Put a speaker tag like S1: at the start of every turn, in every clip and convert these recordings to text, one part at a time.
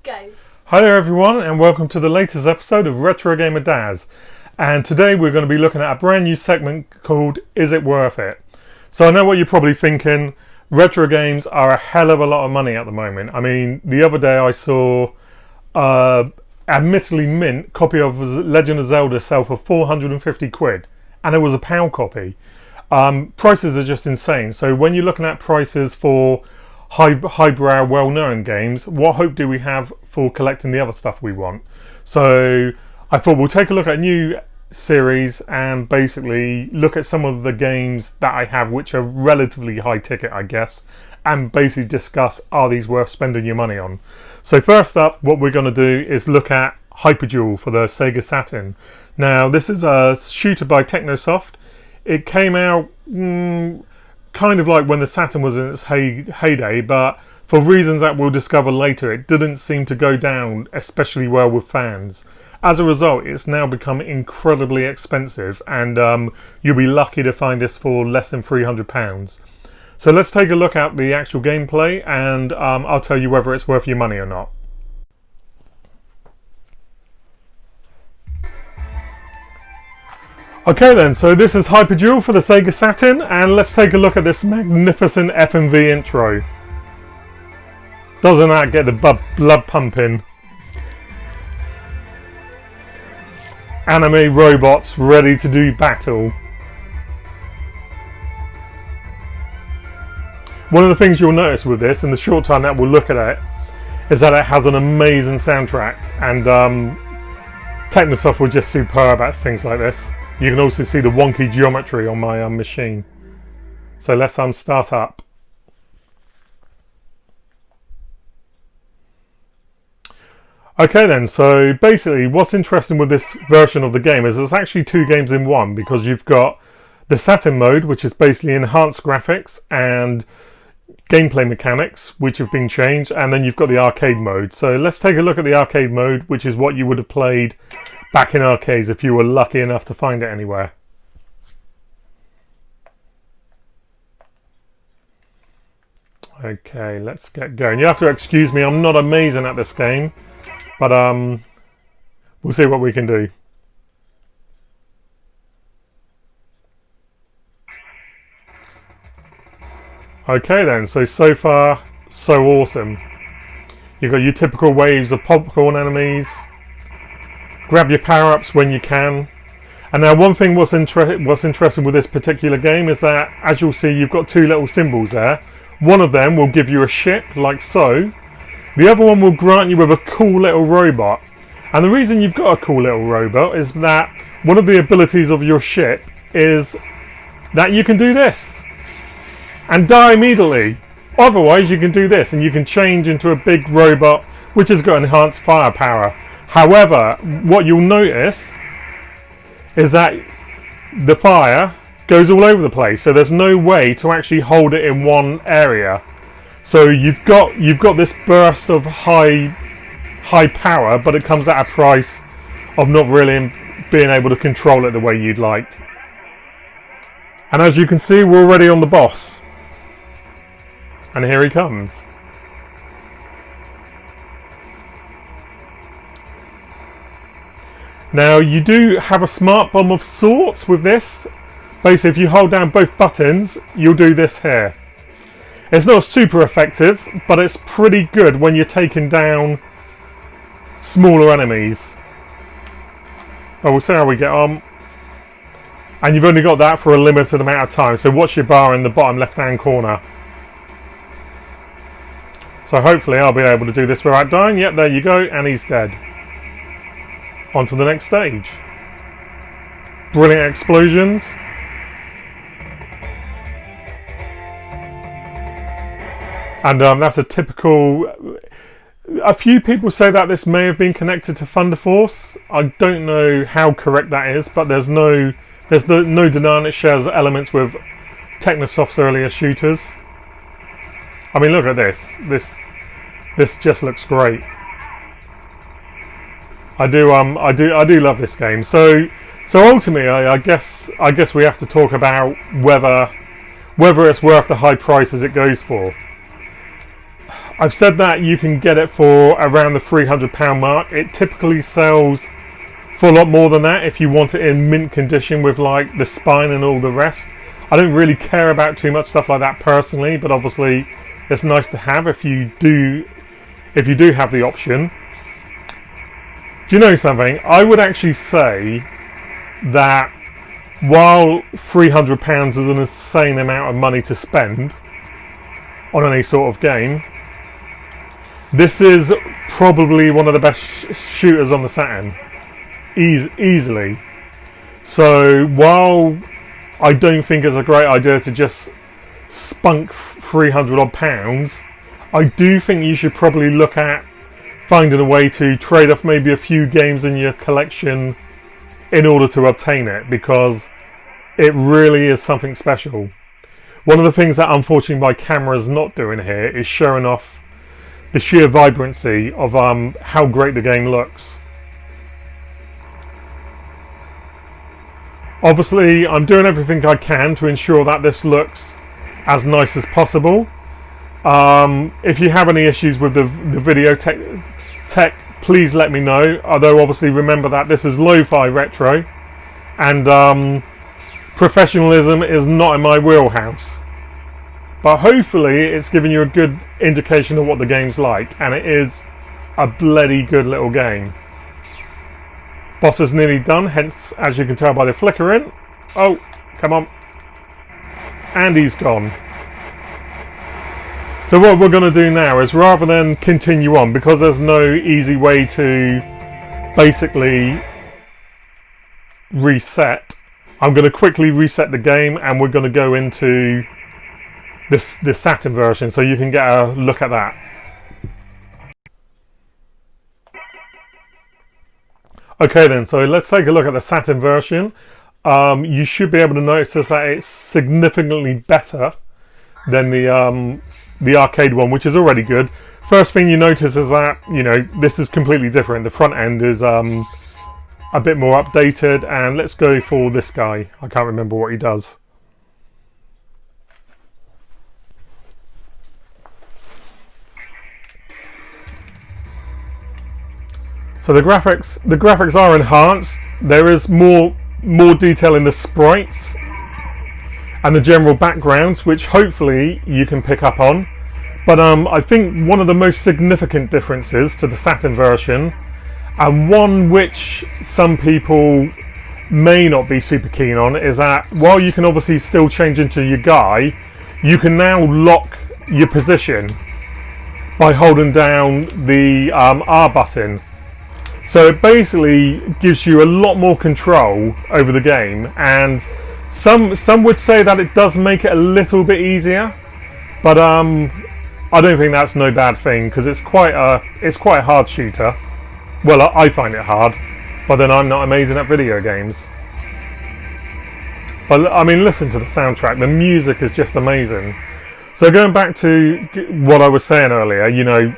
S1: Go.
S2: Hi there everyone, and welcome to the latest episode of RetroGamerDaz. And today we're going to be looking at a brand new segment called Is It Worth It? So I know what you're probably thinking. Retro games are a hell of a lot of money at the moment. I mean, the other day I saw admittedly mint copy of Legend of Zelda sell for 450 quid, and it was a PAL copy. Prices are just insane. So when you're looking at prices for highbrow, well-known games, what hope do we have for collecting the other stuff we want? So I thought we'll take a look at a new series and basically look at some of the games that I have which are relatively high ticket, I guess, and basically discuss, are these worth spending your money on? So first up, what we're going to do is look at Duel for the Sega Saturn. Now this is a shooter by Technosoft. It came out kind of like when the Saturn was in its heyday, but for reasons that we'll discover later, it didn't seem to go down especially well with fans. As a result, it's now become incredibly expensive, and you'll be lucky to find this for less than £300. So let's take a look at the actual gameplay, and I'll tell you whether it's worth your money or not. Okay then, so this is Duel for the Sega Saturn, and let's take a look at this magnificent FMV intro. Doesn't that get the blood pumping? Anime robots ready to do battle. One of the things you'll notice with this, in the short time that we'll look at it, is that it has an amazing soundtrack, and Technosoft were just superb at things like this. You can also see the wonky geometry on my machine. So let's start up. Okay then, so basically what's interesting with this version of the game is it's actually two games in one, because you've got the Saturn mode, which is basically enhanced graphics and gameplay mechanics, which have been changed, and then you've got the arcade mode. So let's take a look at the arcade mode, which is what you would have played back in arcades if you were lucky enough to find it anywhere. Okay, let's get going. You have to excuse me, I'm not amazing at this game, but we'll see what we can do. Okay then, so far so awesome. You've got your typical waves of popcorn enemies. Grab your power-ups when you can. And now one thing what's interesting with this particular game is that, as you'll see, you've got two little symbols there. One of them will give you a ship, like so. The other one will grant you with a cool little robot. And the reason you've got a cool little robot is that one of the abilities of your ship is that you can do this and die immediately. Otherwise you can do this and you can change into a big robot which has got enhanced firepower. However, what you'll notice is that the fire goes all over the place, so there's no way to actually hold it in one area. So you've got this burst of high power, but it comes at a price of not really being able to control it the way you'd like. And as you can see, we're already on the boss. And here he comes. Now you do have a smart bomb of sorts with this. Basically, if you hold down both buttons, you'll do this here. It's not super effective, but it's pretty good when you're taking down smaller enemies. Oh, we'll see how we get on. And you've only got that for a limited amount of time, so watch your bar in the bottom left hand corner. So hopefully I'll be able to do this without dying. Yep, there you go, and he's dead. On to the next stage. Brilliant explosions. And that's a typical... A few people say that this may have been connected to Thunder Force. I don't know how correct that is, but there's no denying it shares elements with Technosoft's earlier shooters. I mean, look at this. This just looks great. I do love this game. So ultimately, I guess we have to talk about whether it's worth the high prices it goes for. I've said that you can get it for around the £300 mark. It typically sells for a lot more than that if you want it in mint condition with like the spine and all the rest. I don't really care about too much stuff like that personally, but obviously it's nice to have if you do have the option. Do you know something? I would actually say that while £300 is an insane amount of money to spend on any sort of game, this is probably one of the best shooters on the Saturn. Easily. So while I don't think it's a great idea to just spunk 300 odd pounds, I do think you should probably look at finding a way to trade off maybe a few games in your collection in order to obtain it, because it really is something special. One of the things that unfortunately my camera is not doing here is showing off the sheer vibrancy of how great the game looks. Obviously I'm doing everything I can to ensure that this looks as nice as possible. If you have any issues with the video tech, please let me know. Although obviously remember that this is lo-fi retro, and professionalism is not in my wheelhouse. But hopefully it's giving you a good indication of what the game's like, and it is a bloody good little game. Boss is nearly done, hence, as you can tell by the flickering. Oh, come on. And he's gone. So what we're going to do now is, rather than continue on, because there's no easy way to basically reset, I'm going to quickly reset the game and we're going to go into this Saturn version so you can get a look at that. Okay then, so let's take a look at the Saturn version. You should be able to notice that it's significantly better than the arcade one, which is already good. First thing you notice is that, you know, this is completely different. The front end is a bit more updated, and let's go for this guy. I can't remember what he does. So the graphics are enhanced. There is more detail in the sprites and the general backgrounds, which hopefully you can pick up on. But I think one of the most significant differences to the Saturn version, and one which some people may not be super keen on, is that while you can obviously still change into your guy, you can now lock your position by holding down the R button. So it basically gives you a lot more control over the game, and some would say that it does make it a little bit easier, but I don't think that's no bad thing, because it's quite a hard shooter. Well, I find it hard, but then I'm not amazing at video games. But I mean, listen to the soundtrack. The music is just amazing. So going back to what I was saying earlier, you know,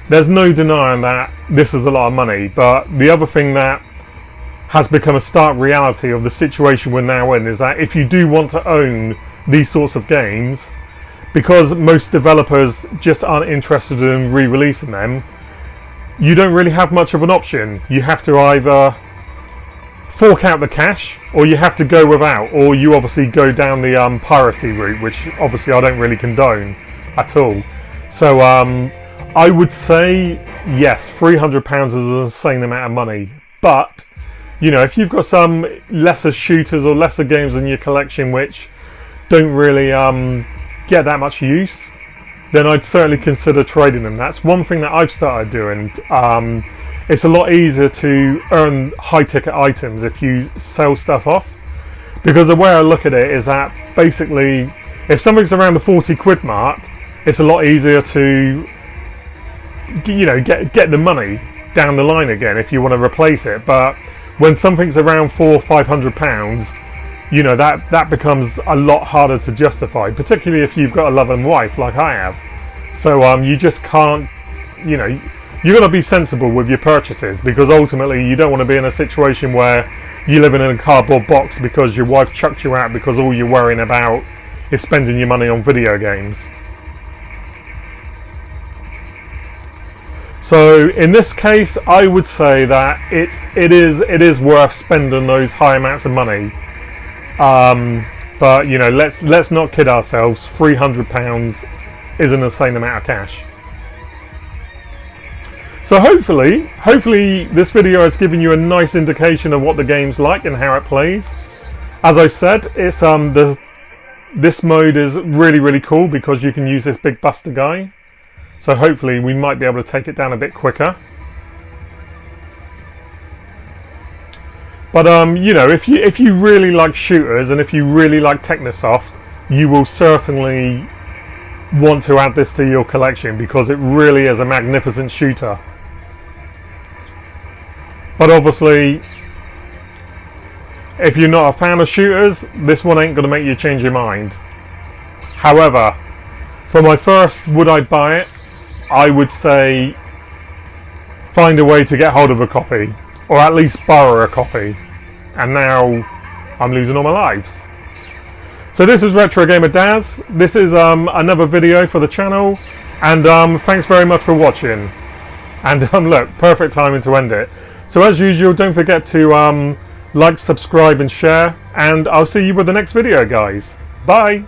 S2: there's no denying that this is a lot of money, but the other thing that has become a stark reality of the situation we're now in is that if you do want to own these sorts of games, because most developers just aren't interested in re-releasing them, you don't really have much of an option. You have to either fork out the cash, or you have to go without, or you obviously go down the piracy route, which obviously I don't really condone at all. So I would say, yes, £300 is an insane amount of money, but you know, if you've got some lesser shooters or lesser games in your collection which don't really get that much use, then I'd certainly consider trading them. That's one thing that I've started doing. It's a lot easier to earn high ticket items if you sell stuff off, because the way I look at it is that basically if something's around the 40 quid mark, it's a lot easier to, you know, get the money down the line again if you want to replace it. But when something's around £400-500, you know, that becomes a lot harder to justify, particularly if you've got a loving wife like I have. So you just can't, you know, you've got to be sensible with your purchases, because ultimately you don't want to be in a situation where you're living in a cardboard box because your wife chucked you out because all you're worrying about is spending your money on video games. So in this case, I would say that it is worth spending those high amounts of money. But you know, let's not kid ourselves. £300 is an insane amount of cash. So hopefully this video has given you a nice indication of what the game's like and how it plays. As I said, it's this mode is really cool because you can use this big buster guy. So hopefully we might be able to take it down a bit quicker. But you know, if you really like shooters and if you really like Technosoft, you will certainly want to add this to your collection because it really is a magnificent shooter. But obviously, if you're not a fan of shooters, this one ain't going to make you change your mind. However, for my first would I buy it, I would say find a way to get hold of a copy, or at least borrow a copy. And now I'm losing all my lives. So this is RetroGamerDaz. This is another video for the channel, and thanks very much for watching. And look, perfect timing to end it. So as usual, don't forget to like, subscribe and share, and I'll see you with the next video, guys. Bye!